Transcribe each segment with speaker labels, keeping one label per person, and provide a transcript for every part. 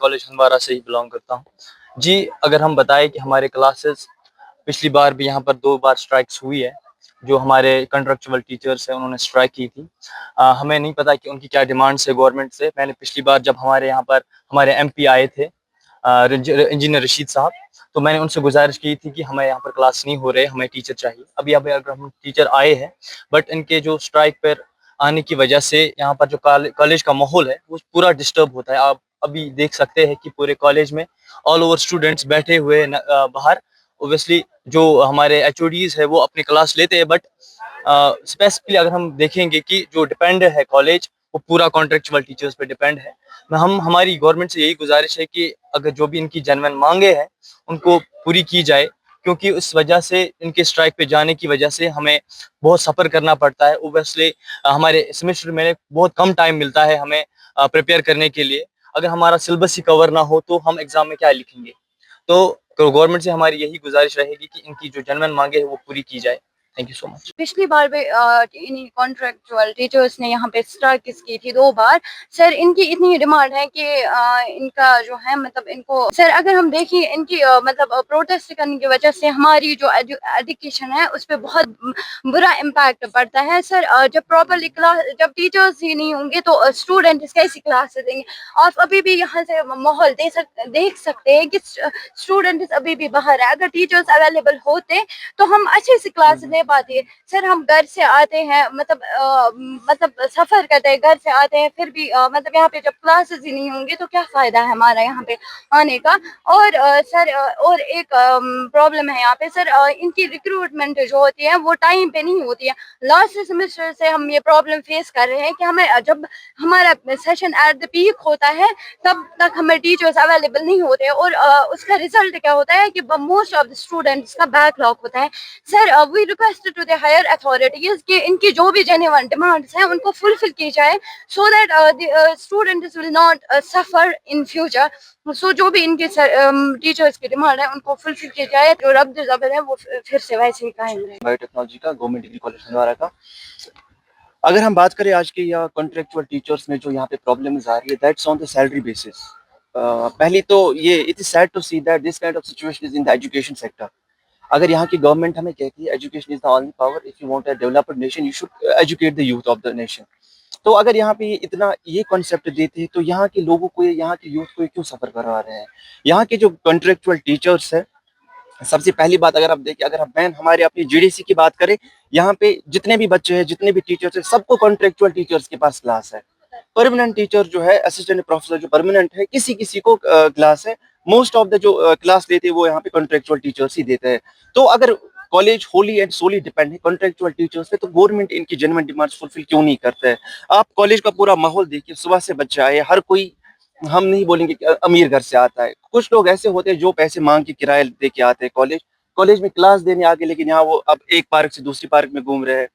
Speaker 1: College Handwara سے ہی belong کرتا ہوں جی. اگر ہم بتائیں کہ ہمارے کلاسز پچھلی بار بھی یہاں پر 2 بار اسٹرائکس ہوئی ہے. جو ہمارے کنٹریکچوئل ٹیچرس ہیں انہوں نے اسٹرائک کی تھی. ہمیں نہیں پتا کہ ان کی کیا ڈیمانڈس ہے گورنمنٹ سے. میں نے پچھلی بار جب ہمارے یہاں پر ہمارے ایم پی آئے تھے انجینئر رشید صاحب, تو میں نے ان سے گزارش کی تھی کہ ہمیں یہاں پر کلاس نہیں ہو رہے, ہمیں ٹیچر چاہیے. ابھی اگر ہم ٹیچر آئے ہیں بٹ ان کے جو اسٹرائک پر آنے کی وجہ سے یہاں پر جو کالج کا ماحول ہے وہ پورا ڈسٹرب ہوتا ہے. آپ ابھی دیکھ سکتے ہیں کہ پورے کالج میں آل اوور اسٹوڈنٹس بیٹھے ہوئے باہر. اوبیسلی جو ہمارے ایچ او ڈیز ہے وہ اپنی کلاس لیتے ہیں, بٹ اسپیسیفکلی اگر ہم دیکھیں گے کہ جو ڈپینڈ ہے کالج وہ پورا کانٹریکچوئل ٹیچرس پہ ڈپینڈ ہے. ہماری گورنمنٹ سے یہی گزارش ہے کہ اگر جو بھی ان کی جینوین مانگیں ہیں ان کو پوری کی جائے, کیونکہ اس وجہ سے ان کے اسٹرائک پہ جانے کی وجہ سے ہمیں بہت سفر کرنا پڑتا ہے. اوبیسلی ہمارے سیمسٹر میں بہت کم ٹائم ملتا ہے ہمیں پریپیئر کرنے کے لیے. اگر ہمارا سلیبس ہی کور نہ ہو تو ہم ایگزام میں کیا لکھیں گے. تو گورنمنٹ سے ہماری یہی گزارش رہے گی کہ ان کی جو جینوین مانگے ہے وہ پوری کی جائے. تھینک یو سو مچ.
Speaker 2: پچھلی بار بھی کانٹریکچوئل ٹیچرس نے یہاں پہ اسٹرائکس کی تھی 2 بار. سر ان کی اتنی ڈیمانڈ ہے کہ ان کا جو ہے مطلب ان کو سر اگر ہم دیکھیں ان کی مطلب پروٹیسٹ کرنے کی وجہ سے ہماری جو ایجوکیشن ہے اس پہ بہت برا امپیکٹ پڑتا ہے. سر جب پراپرلی کلاس جب ٹیچرس ہی نہیں ہوں گے تو اسٹوڈنٹس کیسی کلاس دیں گے. آپ ابھی بھی یہاں سے ماحول دیکھ سکتے ہیں کہ اسٹوڈنٹس ابھی بھی باہر ہے. اگر ٹیچرس اویلیبل ہوتے تو ہم اچھے سے کلاس لے پاتے. سر ہم گھر سے آتے ہیں مطلب سفر کرتے ہیں, گھر سے آتے ہیں, پھر بھی مطلب یہاں پہ جب کلاسز ہی نہیں ہوں گے تو کیا فائدہ ہے ہمارا یہاں پہ آنے کا. اور سر اور ایک پرابلم ہے یہاں پہ سر, ان کی ریکروٹمنٹ جو ہوتی ہے وہ ٹائم پہ نہیں ہوتی ہے. لاسٹ سیمسٹر سے ہم یہ پرابلم فیس کر رہے ہیں کہ ہمیں جب ہمارا سیشن ایٹ دا پیک ہوتا ہے تب تک ہمیں ٹیچرس اویلیبل نہیں ہوتے, اور اس کا ریزلٹ کیا ہوتا ہے کہ موسٹ آف دا اسٹوڈنٹس کا بیک لاگ ہوتا ہے. Sir we request to the higher authorities کہ ان کی جو بھی جینوین ڈیمانڈس ہیں ان کو فلفل کی جائے, so that students will not suffer in future. سو جو بھی ان کے ٹیچرس کی ڈیمانڈ ہے ان کو فلفل کی جائے, جو ربط زبر ہے وہ پھر سے ویسے ہی قائم رہے.
Speaker 3: بایو ٹیکنالوجی کا گورنمنٹ ڈگری کالج ہندوارہ کا. اگر ہم بات کریں آج کے یا کنٹریکچوئل ٹیچرس میں جو یہاں پہ پرابلمز آ رہی ہے, that's on the salary basis. پہلی تو یہ it is sad to see that this kind of situation is in the education sector. اگر یہاں کی گورنمنٹ ہمیں کہتی ہے education is the only power, if you want a developed nation you should educate the youth of the nation. تو اگر یہاں پہ اتنا یہ کانسیپٹ دیتے ہیں تو یہاں کے لوگوں کو یہاں کے یوتھ کو کیوں سفر کروا رہے ہیں. یہاں کے جو کنٹریکچوئل ٹیچرس ہیں, سب سے پہلی بات اگر آپ دیکھیں, اگر ہم ہمارے اپنی جی ڈی سی کی بات کریں, یہاں پہ جتنے بھی بچے ہیں جتنے بھی ٹیچرس ہیں سب کو کنٹریکچوئل ٹیچرس کے پاس کلاس ہے. پرماننٹ ٹیچر جو ہے اسسٹنٹ پروفیسر جو پرماننٹ ہے کسی کو کلاس ہے. موسٹ آف دا جو کلاس لیتے ہیں وہ یہاں پہ کنٹریکچوئل ٹیچرس ہی دیتے ہیں. تو اگر کالج ہولی اینڈ سولی ڈیپینڈ ہے کنٹریکچوئل ٹیچرس پہ, تو گورنمنٹ ان کی جینوین ڈیمانڈس فلفل کیوں نہیں کرتا ہے. آپ کالج کا پورا ماحول دیکھیے, صبح سے بچے آئے, ہر کوئی ہم نہیں بولیں گے کہ امیر گھر سے آتا ہے. کچھ لوگ ایسے ہوتے ہیں جو پیسے مانگ کے کرایہ دے کے آتے ہیں کالج میں کلاس دینے آگے, لیکن یہاں وہ اب ایک پارک سے دوسری پارک میں گھوم رہے ہیں.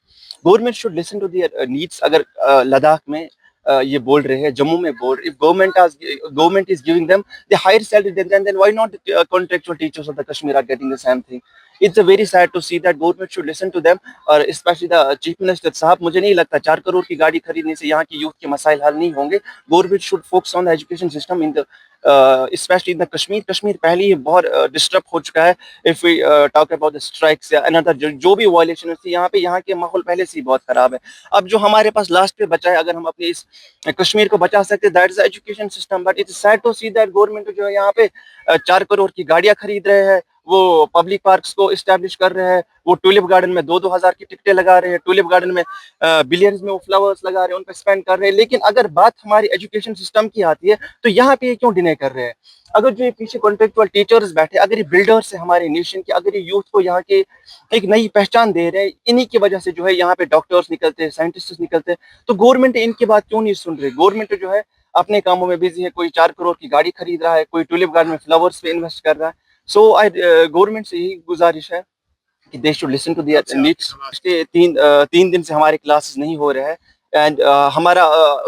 Speaker 3: Government should listen to their needs. اگر لداخ میں یہ بول رہے ہیں, جموں میں بول رہے, government is giving them the higher salary, then why not the contractual teachers of the Kashmir are getting the same thing. It's very sad to see that government should listen to them, اور especially the chief minister صاحب. مجھے نہیں لگتا 4 کروڑ کی گاڑی خریدنے سے یہاں کی یوتھ کے مسائل حل نہیں ہوں گے. Government should focus on the education system in especially in the Kashmir پہلے ہی بہت ڈسٹرب ہو چکا ہے. If we talk about the strikes یا another جو بھی وائلیشن ہے یہاں پہ, یہاں کے ماحول پہلے سے ہی بہت خراب ہے. اب جو ہمارے پاس لاسٹ پہ بچا ہے, اگر ہم اپنے اس کشمیر کو بچا سکتے, that is education system. But it is sad to see that government جو ہے یہاں پہ 4 کروڑ کی گاڑیاں خرید رہے ہیں, وہ پبلک پارکس کو اسٹیبلش کر رہے ہیں, وہ ٹولپ گارڈن میں 2-2 ہزار کی ٹکٹیں لگا رہے ہیں, ٹولپ گارڈن میں بلینز میں وہ فلاورس لگا رہے ہیں, ان پہ اسپینڈ کر رہے ہیں. لیکن اگر بات ہماری ایجوکیشن سسٹم کی آتی ہے تو یہاں پہ یہ کیوں ڈینائی کر رہے ہیں. اگر جو یہ پیچھے کنٹریکچوئل ٹیچرز بیٹھے, اگر یہ بلڈرس ہیں ہمارے نیشن کے, اگر یہ یوتھ کو یہاں کے ایک نئی پہچان دے رہے ہیں, انہی کی وجہ سے جو ہے یہاں پہ ڈاکٹرس نکلتے ہیں, سائنٹسٹ نکلتے ہیں, تو گورنمنٹ ان کی بات کیوں نہیں سن رہی. گورنمنٹ جو ہے اپنے کاموں میں بزی ہے, کوئی 4 کروڑ کی گاڑی خرید رہا ہے, کوئی ٹولپ گارڈن میں فلاورس پہ انویسٹ کر رہا ہے. سو گورنمنٹ سے یہی گزارش ہے کہ they should listen to their needs. 3 دن سے ہمارے کلاسز نہیں ہو رہے ہیں. اینڈ ہمارا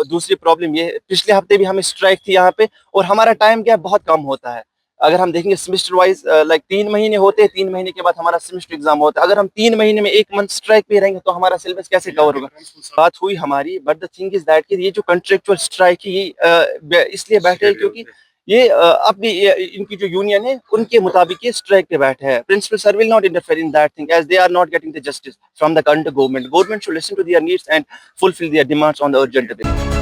Speaker 3: دوسری پرابلم یہ ہے, پچھلے ہفتے بھی ہمیں اسٹرائک تھی یہاں پہ, اور ہمارا ٹائم کیا بہت کم ہوتا ہے. اگر ہم دیکھیں گے سیمسٹر وائز لائک 3 مہینے ہوتے ہیں, 3 مہینے کے بعد ہمارا سیمسٹر ایگزام ہوتا ہے. اگر ہم 3 مہینے میں 1 منتھ اسٹرائک پہ رہیں گے تو ہمارا سلیبس کیسے کور ہوگا. بات ہوئی ہماری, but the thing is that کہ یہ جو کنٹریکچوئل اسٹرائک ہے یہ اس لیے بیٹھے کیونکہ یہ اپنی ان کی جو یونین ہے ان کے مطابق یہ اسٹرائک پہ بیٹھے ہیں. Principal sir will not interfere in that thing as they are not getting the justice from the current government. Government should listen to their needs and fulfill their demands on the urgent basis.